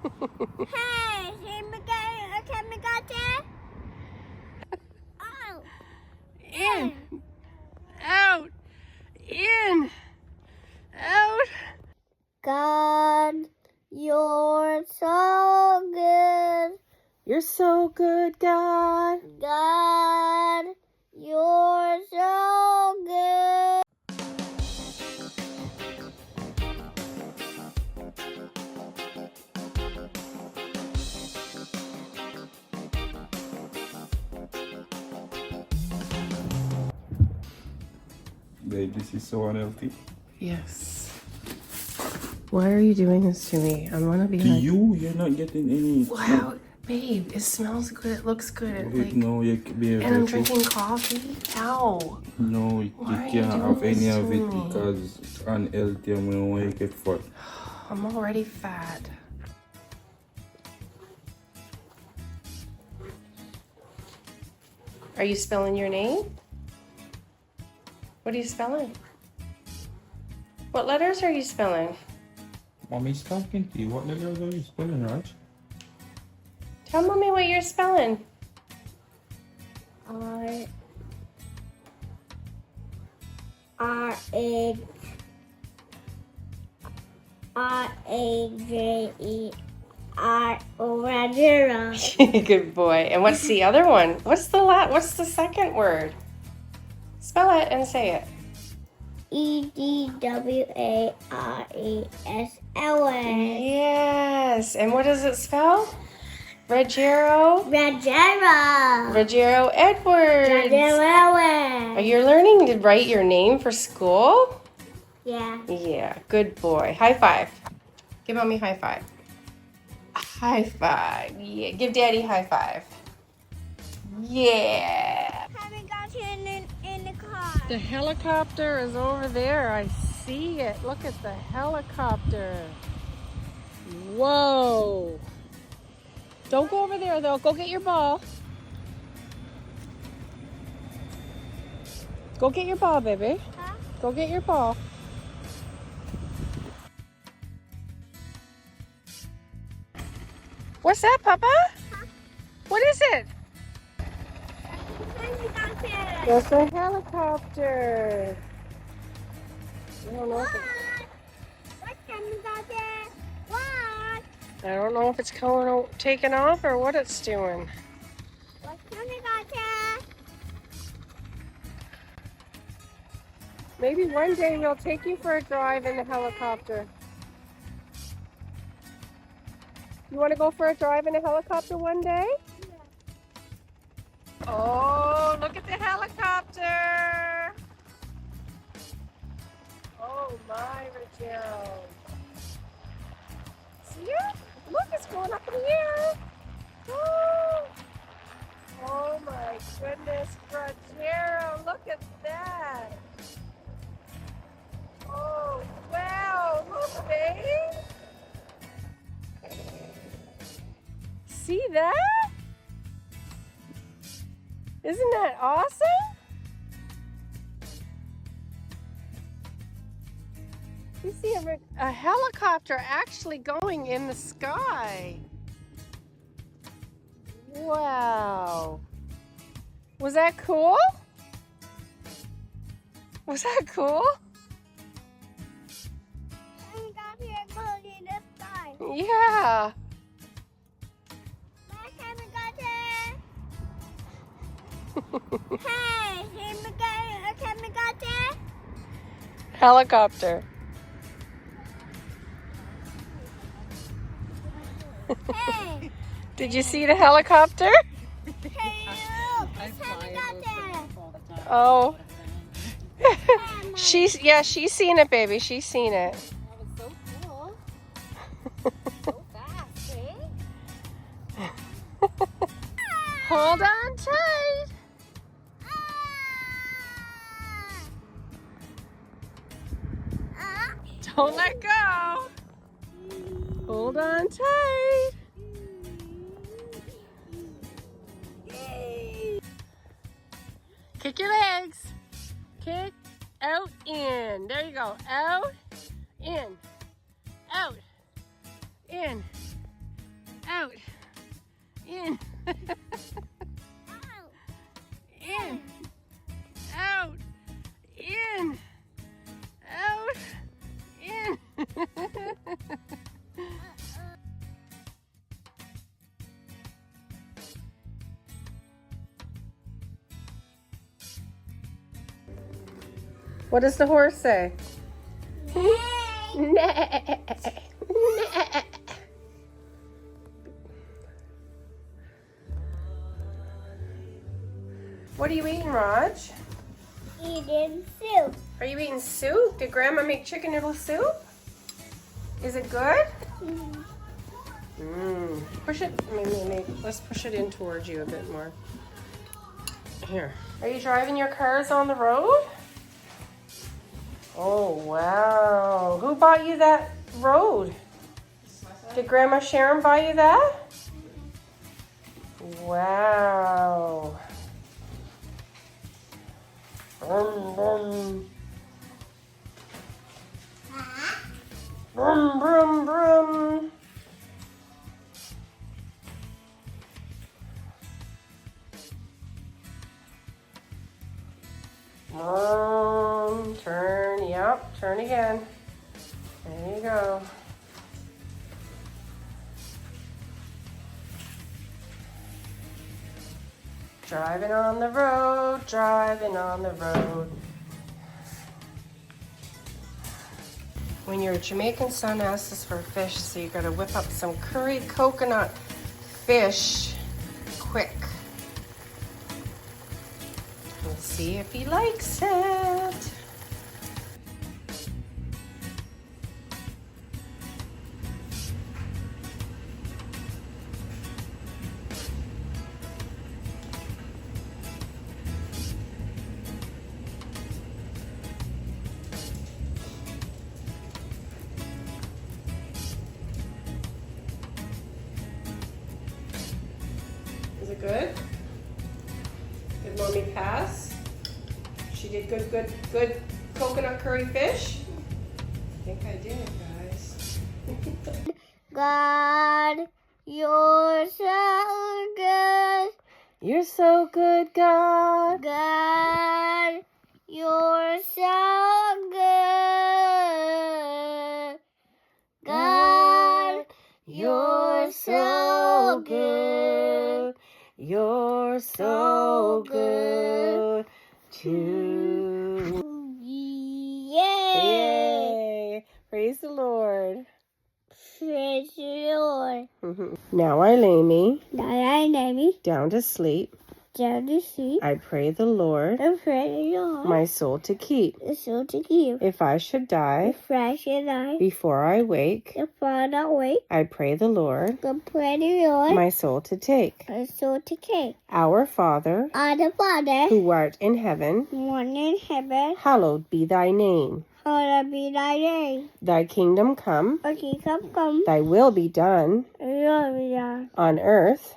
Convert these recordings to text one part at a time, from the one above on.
Hey, can we go there? Oh. In, out, in, out. God, you're so good. You're so good, God. God, you're so good. Babe, this is so unhealthy. Yes. Why are you doing this to me? I'm gonna be To like, you're not getting any. wow, babe, it smells good, it looks good, and Babe, like, no, you be and I'm drinking coffee. Ow. No, you Why are you can't doing have this any to of it me? because it's unhealthy and we don't want you to get fat. I'm already fat. Are you spelling your name? What are you spelling? What letters are you spelling? Mommy's talking to you. What letters are you spelling, Raj? Tell mommy what you're spelling. R-A-J-E-R-O-R-A. Good boy. And what's the other one? What's the second word? Spell it and say it. E-D-W-A-R-E-S-L-A. Yes. And what does it spell? Rogero. Rogero. Rogero Edwards. Rogero. Are you learning to write your name for school? Yeah. Yeah. Good boy. High five. Give mommy high five. High five. Yeah. Give daddy high five. Yeah. Haven't got you in the car. The helicopter is over there. I see it. Look at the helicopter. Whoa. Don't go over there though. Go get your ball. Go get your ball, baby. Huh? Go get your ball. What's that, Papa? Huh? What is it? That's a helicopter. I don't know if I don't know if it's taking off or what it's doing. Maybe one day we'll take you for a drive in the helicopter. You want to go for a drive in a helicopter one day? Oh, look at the helicopter! Oh my, Rogero. See it? Look, it's going up in the air. Oh my goodness, Rogero, look at that. Oh, wow, look, babe. See that? Isn't that awesome? You see a helicopter actually going in the sky. Wow. Was that cool? Was that cool? Yeah. Hey, can we go there? Helicopter. Hey, Did you see the helicopter? hey, look, can we go there? Oh. she's seen it, baby. She's seen it. That was so cool. So fast, eh? Hold on tight. Don't let go. Hold on tight. Kick your legs. Kick, out, in. There you go. Out, in. Out, in. What does the horse say? Neigh. What are you eating, Raj? Eating soup. Are you eating soup? Did Grandma make chicken noodle soup? Is it good? Push it. Maybe, let's push it in towards you a bit more. Here. Are you driving your cars on the road? Oh, wow. Who bought you that road? Did Grandma Sharon buy you that? Wow. Brum, brum. Brum, brum, brum. Turn, yep, turn again. There you go. Driving on the road, driving on the road. When your Jamaican son asks us for fish, so you gotta whip up some curried coconut fish quick. Let's see if he likes it. Is it good? Did Mommy pass? She did good coconut curry fish? I think I did, guys. God, you're so good. You're so good, God. God, you're so good. God, you're so good. You're so good to Yay! Yay! Praise the Lord. Praise the Lord. Now I lay me Now I name me down to sleep. down to sleep. I pray the Lord And pray the Lord. my soul to keep. The soul to keep. If I should die The flesh and I. before I wake, The Father wake. I pray the Lord The pray the Lord. my soul to take. My soul to keep. Our Father, Our Father. who art in heaven, One in heaven. hallowed be thy name. Hallowed be thy name. Thy kingdom come, Thy kingdom come. thy will be done Your will be done. on earth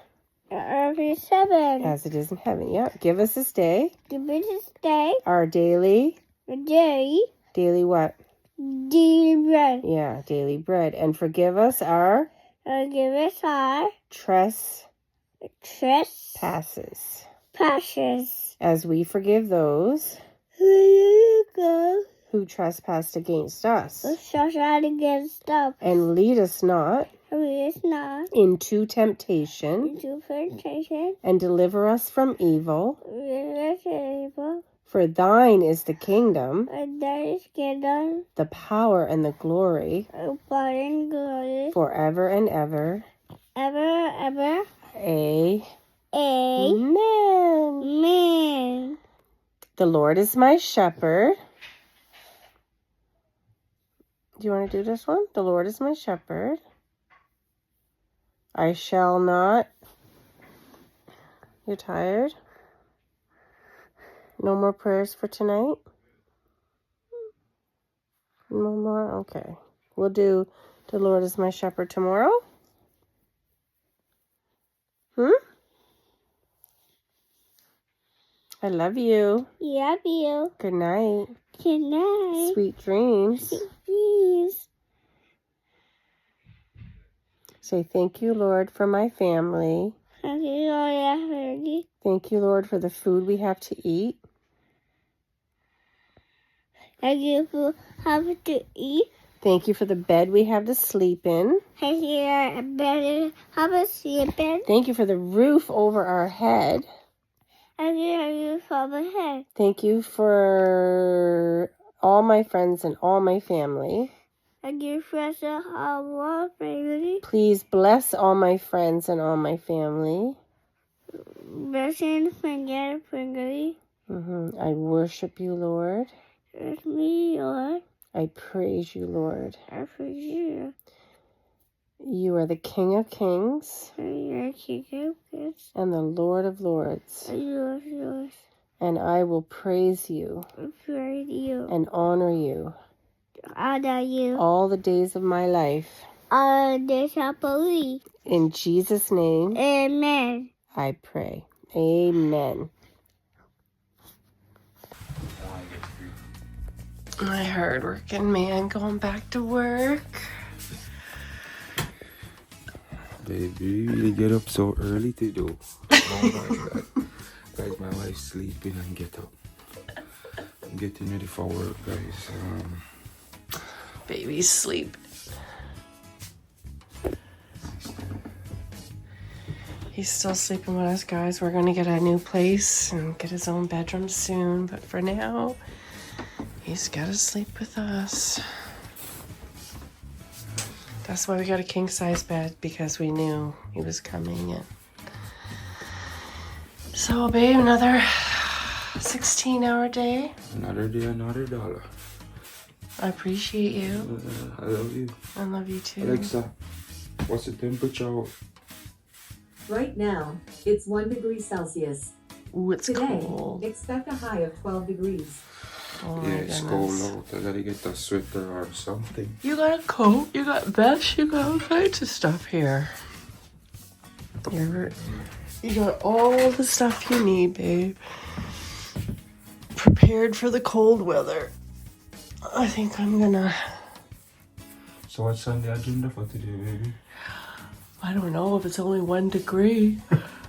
The earth is heaven. as it is in heaven. Yeah. Give us this day Give us this day our daily what? daily bread. Yeah, daily bread. And forgive us our And give us our trespasses, trespasses. as we forgive those Who go who trespass against us. out against us. And lead us not Lead us not into temptation, into temptation. and deliver us from evil. Deliver us from evil. For thine is the kingdom, And that is kingdom. the power, and the glory, Power and glory. forever and ever. Ever. Amen. Amen. The Lord is my shepherd. Do you want to do this one? The Lord is my shepherd. I shall not. You're tired? No more prayers for tonight? No more? Okay. We'll do the Lord is my shepherd tomorrow. I love you. Love you. Good night. Good night. Sweet dreams. Please. Say thank you, Lord, for my family. Thank you, Lord. Thank you, Lord, for the food we have to eat. Thank you for having to eat. Thank you for the bed we have to sleep in. Thank you for better have a sleep in. Thank you for the roof over our head. Thank you for the head. Thank you for all my friends and all my family. And your friends and our family. Please bless all my friends and all my family. Blessing finger, family. I worship you, Lord. It's me, Lord. I praise you, Lord. I praise you. You are the King of Kings And you're King of Kings. and the Lord of Lords. And yours. And I will praise you I praise you. and honor you Honor you. all the days of my life. This I believe. In Jesus' name, Amen. I pray. Amen. My hard-working man going back to work. Baby, you really get up so early to do. Oh my God. Guys, my wife's sleeping and get up. I'm getting ready for work, guys. Baby's sleep. He's still sleeping with us, guys. We're going to get a new place and get his own bedroom soon. But for now, he's got to sleep with us. That's why we got a king-size bed, because we knew he was coming in. So, babe, another 16-hour day. Another day, another dollar. I appreciate you. I love you. I love you too. Alexa, what's the temperature out? Right now, it's 1 degree Celsius. Ooh, it's Today, cold. expect a high of 12 degrees. Oh Yeah, my it's goodness. cold out. I gotta get a sweater or something. You got a coat, you got vest, you got all kinds of stuff here. You got all the stuff you need, babe. Prepared for the cold weather. I think I'm gonna... So what's on the agenda for today, baby? I don't know if it's only 1 degree.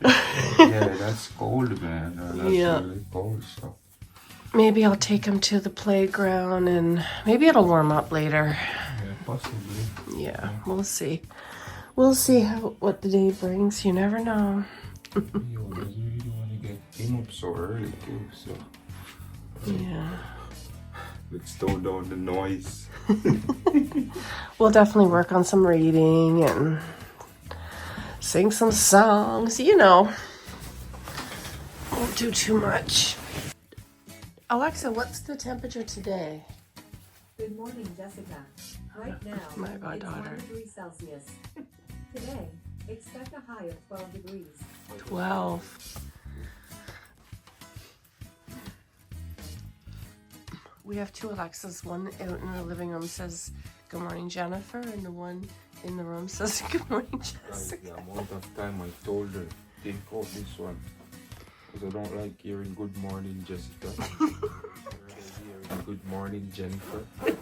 Yeah, that's cold, man. That's Yeah. really cold stuff. Maybe I'll take him to the playground and maybe it'll warm up later. Yeah, possibly. Yeah, we'll see. We'll see what the day brings. You never know. Yo, I really want to get him up so early, too, so... Yeah. Let's tone down the noise. We'll definitely work on some reading and sing some songs, you know. Won't do too much. Alexa, what's the temperature today? Good morning, Jessica. Right now, My it's goddaughter. 1 degree Celsius. Today, expect a high of 12 degrees. 12. We have 2 Alexas. One out in the living room says, "Good morning, Jennifer," and the one in the room says, "Good morning, Guys, Jessica." the amount of time I told her, take out this one. Because I don't like hearing good morning, Jessica. I rather hearing good morning, Jennifer. But it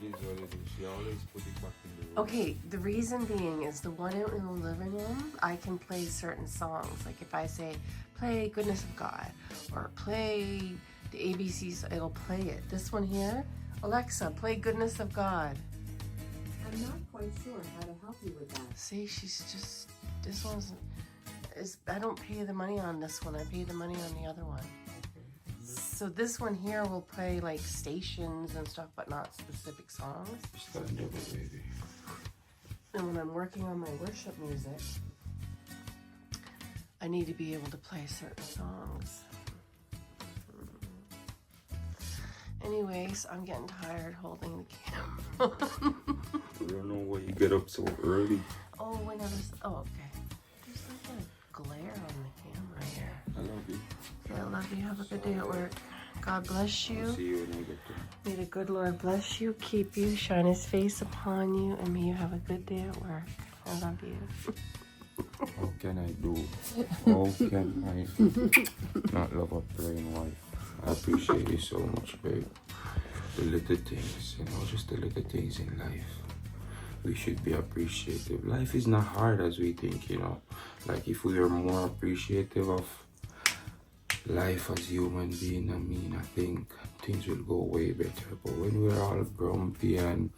is what it is. She always put it back in the room. Okay, the reason being is the one out in the living room, I can play certain songs. Like if I say, play Goodness of God, or play the ABCs, it'll play it. This one here, Alexa, play Goodness of God. I'm not quite sure how to help you with that. See, she's just, this one's, I don't pay the money on this one, I pay the money on the other one. So this one here will play like stations and stuff, but not specific songs. Stand up, baby. And when I'm working on my worship music, I need to be able to play certain songs. Anyways, I'm getting tired holding the camera. I don't know why you get up so early. Oh, okay. There's like a glare on the camera here. I love you. I love you. Have a good day at work. God bless I'll you. see you when I get there. May the good Lord bless you, keep you, shine his face upon you, and may you have a good day at work. I love you. How can I do? How can I not love a plain wife? I appreciate you so much, babe. The little things, just the little things in life. We should be appreciative. Life is not hard as we think, Like if we are more appreciative of life as human being, I think things will go way better. But when we're all grumpy and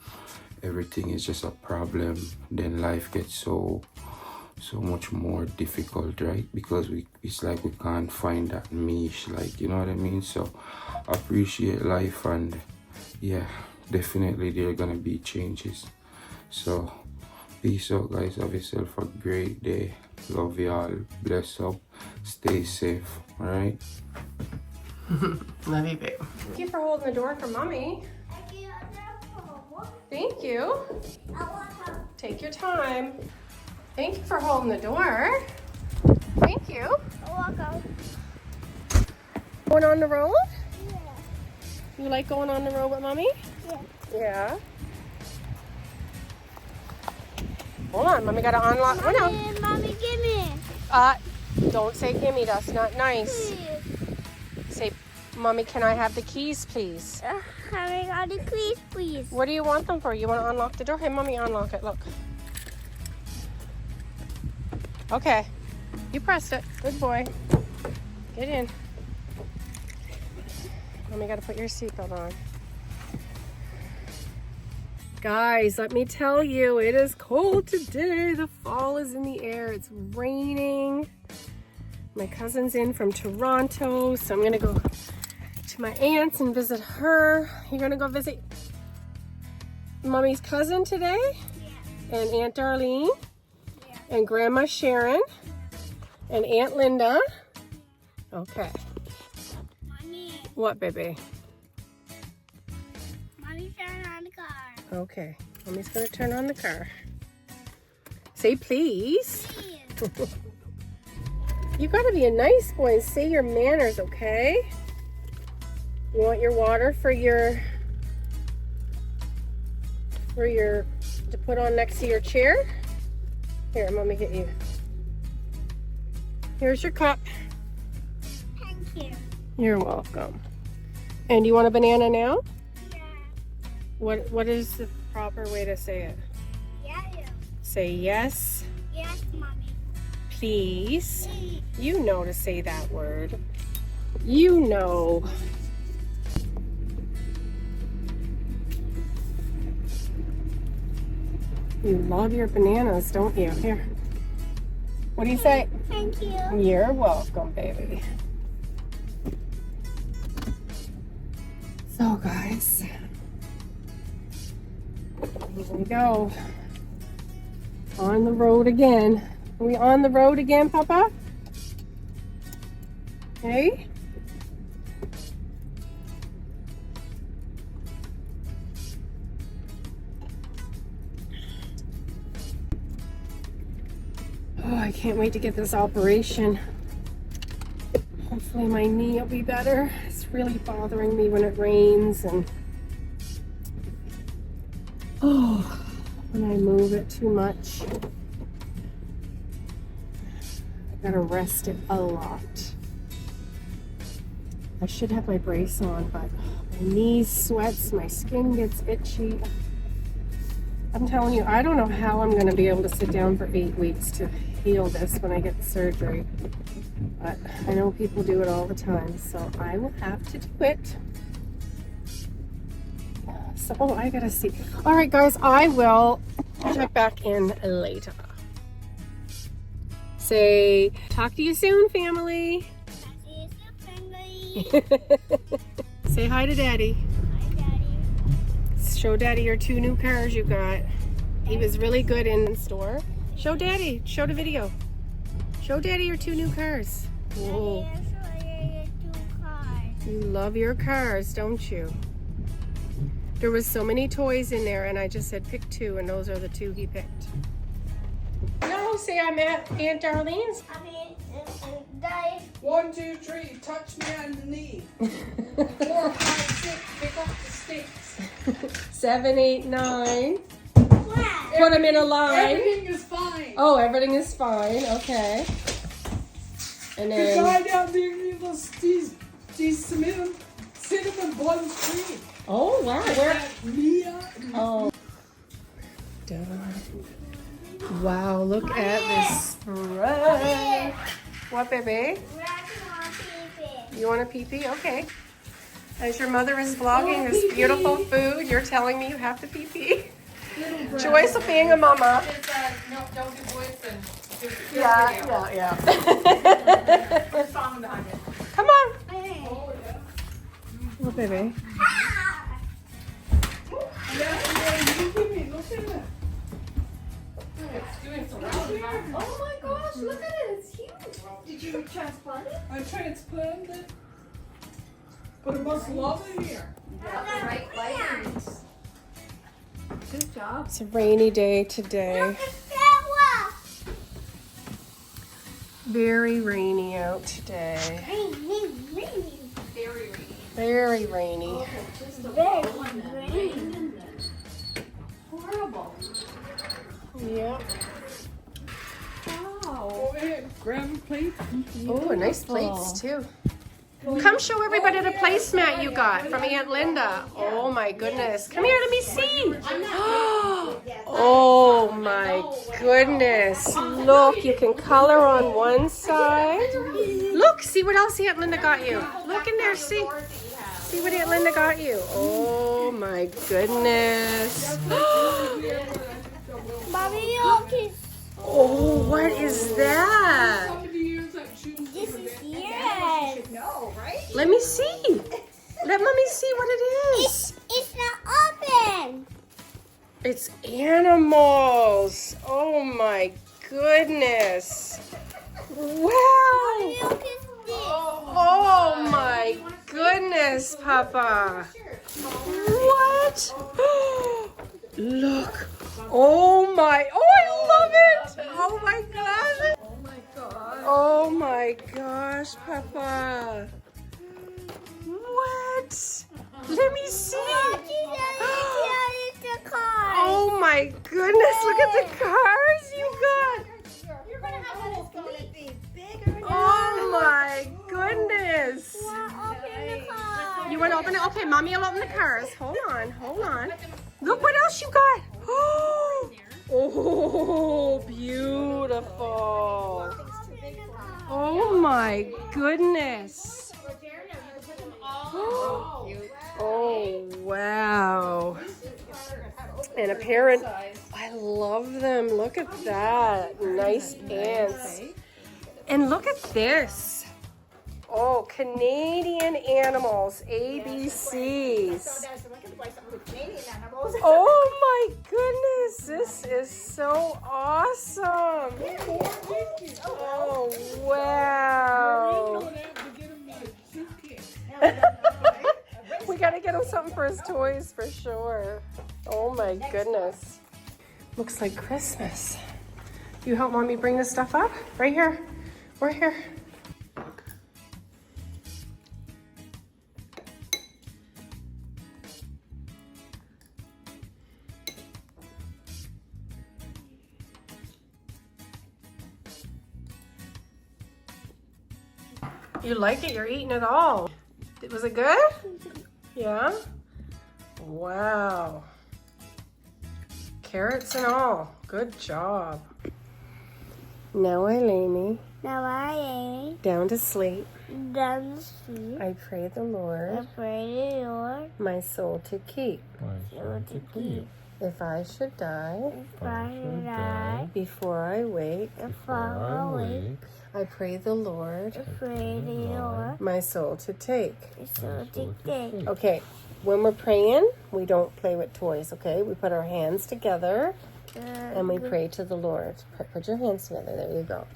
everything is just a problem, then life gets so so much more difficult, right? Because it's like we can't find that niche, like, you know what I mean? So appreciate life, and yeah, definitely there are gonna be changes. So peace out, guys. Have yourself a great day. Love y'all. Bless up. Stay safe. All right. Love you, babe. Thank you for holding the door for mommy. Thank you. Take your time. Thank you for holding the door. Thank you. You're welcome. Going on the road? Yeah. You like going on the road with mommy? Yeah. Yeah. Hold on, mommy gotta unlock. Oh no. Mommy, give me. Don't say gimme, that's not nice. Please. Say, mommy, can I have the keys, please? Mommy, got the keys, please. What do you want them for? You want to unlock the door? Hey, mommy, unlock it, look. Okay, you pressed it. Good boy. Get in. Mommy gotta put your seatbelt on. Guys, let me tell you, it is cold today. The fall is in the air. It's raining. My cousin's in from Toronto, so I'm gonna go to my aunt's and visit her. You're gonna go visit Mommy's cousin today? Yeah. And Aunt Darlene? Yeah. And Grandma Sharon? And Aunt Linda? Okay. Mommy, What, baby? Mommy, turn on the car. Okay, Mommy's gonna turn on the car. Say please. Please. You gotta be a nice boy and say your manners, okay? You want your water for your to put on next to your chair? Here, Mommy get you. Here's your cup. Thank you. You're welcome. And you want a banana now? Yeah. What is the proper way to say it? Yeah, yeah. Say yes, Yes, Mommy. please. Please. You know to say that word. You know. You love your bananas, don't you? Here. What do you say? Thank you. You're welcome, baby. So, guys, here we go. On the road again. Are we on the road again, Papa? Hey? Oh, I can't wait to get this operation. Hopefully my knee will be better. It's really bothering me when it rains and when I move it too much. I gotta rest it a lot. I should have my brace on, but my knees sweats, my skin gets itchy. I'm telling you, I don't know how I'm gonna be able to sit down for 8 weeks to heal this when I get the surgery. But I know people do it all the time, so I will have to do it. So, oh, I gotta see. All right, guys, I will check back in later. Say, talk to you soon, family. Say hi to Daddy. Hi, Daddy. Show Daddy your 2 new cars you got. He was really good in the store. Show Daddy. Show the video. Show Daddy your 2 new cars. Whoa. Daddy, I'm showing you 2 cars. You love your cars, don't you? There was so many toys in there, and I just said pick 2, and those are the 2 he picked. No, say I'm at Aunt Darlene's. I mean, Daddy. 1, 2, 3, touch me on the knee. 4, 5, 6, pick up the sticks. 7, 8, 9. What? Put them in a line. Everything is fine. Oh, everything is fine. Okay. And The then. guy down there gave us these cinnamon buns free. Oh wow! Where? Mia. Oh. Wow! Look at this spread. What, baby? We're actually on TV. You want a pee-pee? Okay. As your mother is vlogging this beautiful food, you're telling me you have to pee-pee? Joys of being a mama. No, don't do boyfriend. Yeah. Song behind it. Come on. Oh, baby. Oh my gosh, look at it. It's huge. Did you transplant it? I transplanted it, but it must love it here. Right lights. Good job. It's a rainy day today. Very rainy out today. Very rainy. Horrible. Yep. Go ahead, grab a plate. Oh, nice plates too. Come show everybody the placemat you got from Aunt Linda. Oh my goodness. Come here, let me see. Oh my goodness. Look, you can color on one side. Look, see what else Aunt Linda got you. Look in there, see. See what Aunt Linda got you. Oh my goodness. Mommy, look. Oh, what is that? This is yours. Let me see. Let mommy see what it is. It's not open. It's animals. Oh my goodness. Wow. Look at this. Oh my goodness, Papa. What? Look. Oh my. Oh, I love it. Oh my gosh. Oh my gosh, Papa. What? Let me see. Oh my goodness, look at the cars you got. You're gonna have one that's gonna be bigger. Oh my goodness. Open the car. You want to open it? Okay, mommy will open the cars. Hold on, hold on. Look what else you got. Oh, beautiful. Oh my goodness. Oh, wow. And a parent, I love them. Look at that. Nice ants. And look at this. Oh, Canadian animals, ABCs. Oh my goodness, this is so awesome. Oh, wow. We gotta get him something for his toys for sure. Oh my goodness. Looks like Christmas. You help mommy bring this stuff up? Right here. Right here. You like it? You're eating it all. Was it good? Yeah? Wow. Carrots and all. Good job. Now I lay me Now I ain't down to sleep. down the street. I pray the I Lord pray the Lord my soul to keep. to keep. If I should die If I should die, before I wake, before I wake, I pray the Lord I pray the Lord my soul to take. so to take. Okay, when we're praying, we don't play with toys, okay? We put our hands together and we pray to the Lord. Put your hands together. There you go.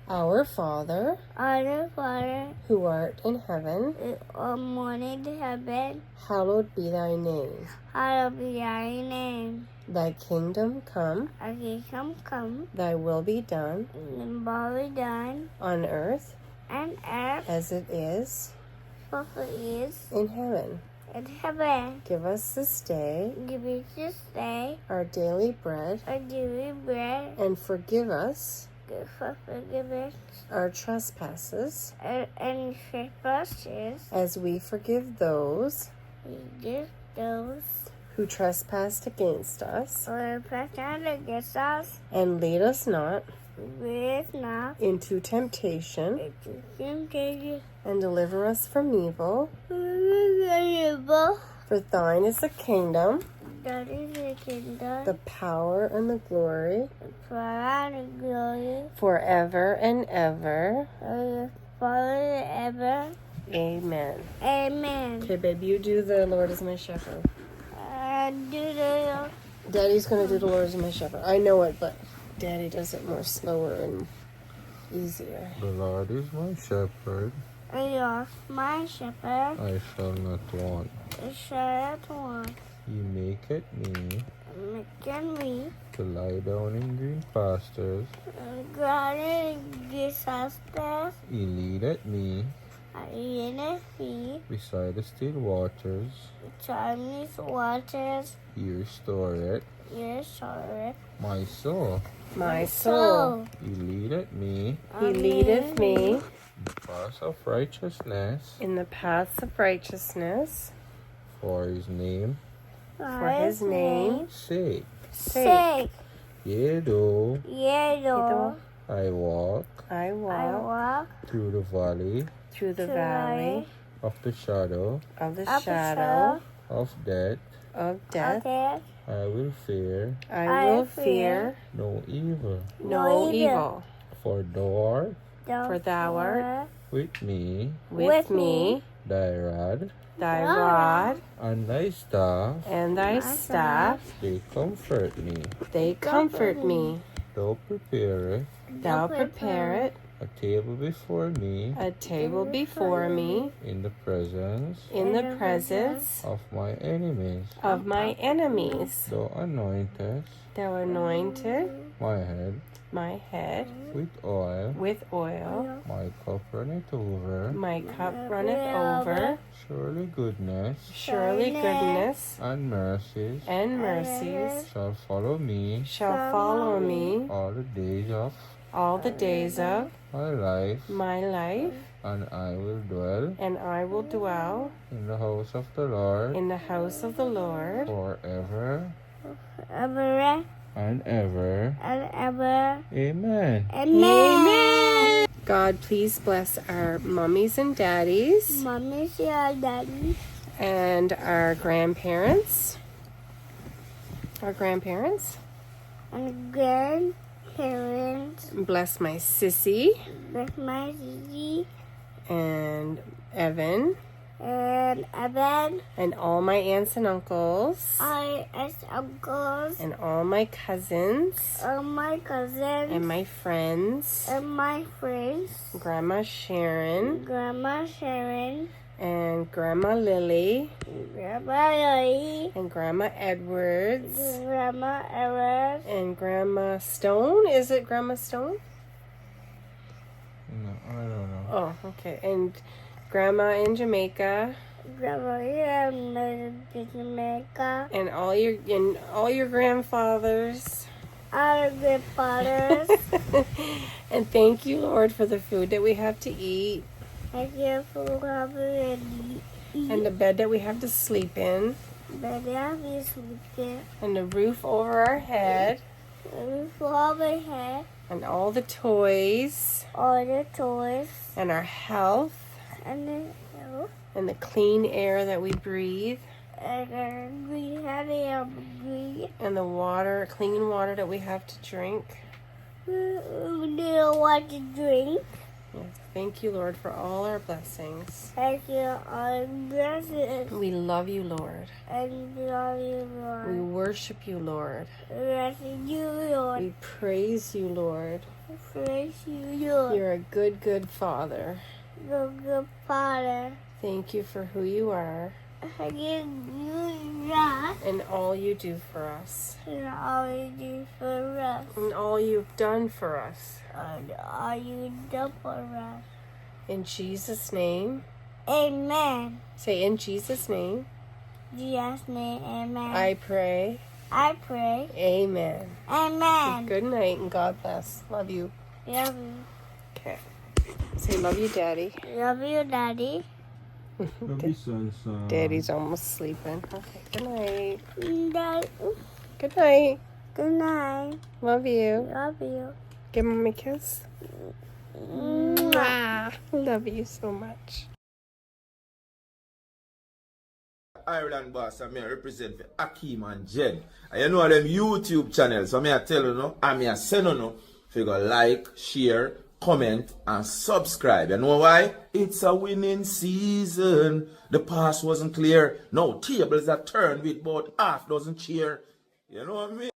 Our Father, Our Father, who art in heaven, morning to heaven, hallowed be thy name. hallowed be thy name. Thy kingdom come, Thy kingdom come, thy will be done and will be done on earth on earth as it is as it is in heaven. in heaven. Give us this day Give us this day our daily bread, our daily bread, and forgive us forgive us our trespasses and trespasses. as we forgive those We give those who trespass against us. who are present against us. And lead us not Lead us not into temptation, into temptation. and deliver us from evil. Valuable. For thine is the kingdom, Daddy, the kingdom, the power and the glory, power and glory, forever and ever. forever. Amen. Amen. Okay, babe, you do the Lord is my shepherd. Do the Daddy's gonna do the Lord is my shepherd. I know it, but Daddy does it more slower and easier. The Lord is my shepherd, You're my shepherd. I shall not want. Shut one. He maketh me Making me to lie down in green pastures. guarding disasters. He leadeth me In me. beside the still waters. Chinese waters. He restoreth You're sorry. my soul. My soul. He leadeth me He leadeth me in the paths of righteousness in the paths of righteousness for his name for his name's sake. Sake. Yea, though Yellow. I walk I I walk walk through the valley through the to valley of the shadow of the up shadow of death, of death. Okay. I will fear I will fear no evil. no evil. For thou art For thou art with me, with me, thy rod thy rod and thy staff, and thy staff, they comfort me. they comfort me. Thou preparest Thou prepare a table before me a table before me in the presence in the presence of my enemies. of my enemies. Thou anointest Thou anointed my head my head with oil, with oil. my cup runneth over. My cup runneth over. Surely goodness Surely goodness and mercies and mercies shall follow me shall follow me all the days of all the days of my life, my life, and I will dwell and I will dwell in the house of the Lord in the house of the Lord forever Ever and ever. and ever. Amen. Amen. God, please bless our mummies and daddies Mommy's your daddy. and our grandparents. Our grandparents. And grandparents. Bless my sissy With my Gigi and Evan and Evan. and all my aunts and uncles I as uncles. and all my cousins And my cousins. and my friends, And my friends. Grandma Sharon Grandma Sharon. and Grandma Lily Grandma Lily. and Grandma Edwards Grandma Ever. and Grandma Stone. Is it Grandma Stone? No, I don't know. Oh, okay. And Grandma in Jamaica Grandma in Jamaica. and all your grandfathers. Our grandfathers. And thank you, Lord, for the food that we have to eat Thank you for having and the bed that we have to sleep in but have you sleeping. and the roof over our head For our hair. and all the toys All the toys. and our health And then and the clean air that we breathe and then we have a breathe. and the water, clean water that we have to drink. We don't want to drink. Yes, thank you, Lord, for all our blessings. Thank you, our blessings. We love you, Lord. And love you, We Lord. worship you, Lord. Bless you, Lord. We praise you, Lord. Praise you, Lord. You're a good, good Father. You're good Father. Thank you for who you are I give you that. and all you do for us And all you do for us. and all you've done for us. And all you do for us. In Jesus' name, Amen. say in Jesus' name, Jesus' name, amen. I pray. I pray. Amen. Amen. Good night and God bless. Love you. Love you. Okay. Say love you, Daddy. Love you, Daddy. Love you, son. Daddy's almost sleeping. Okay. Good night. Daddy. Good night. Good night. Love you. Love you. Give Mom a kiss. Mwah. Love you so much. Ireland boss and me I represent for Akeem and Jen. And you know them YouTube channels, so me I tell you no, and me I send you no, if you go like, share, comment, and subscribe. You know why? It's a winning season. The past wasn't clear. No, tables are turned with about half dozen cheer. You know what I mean?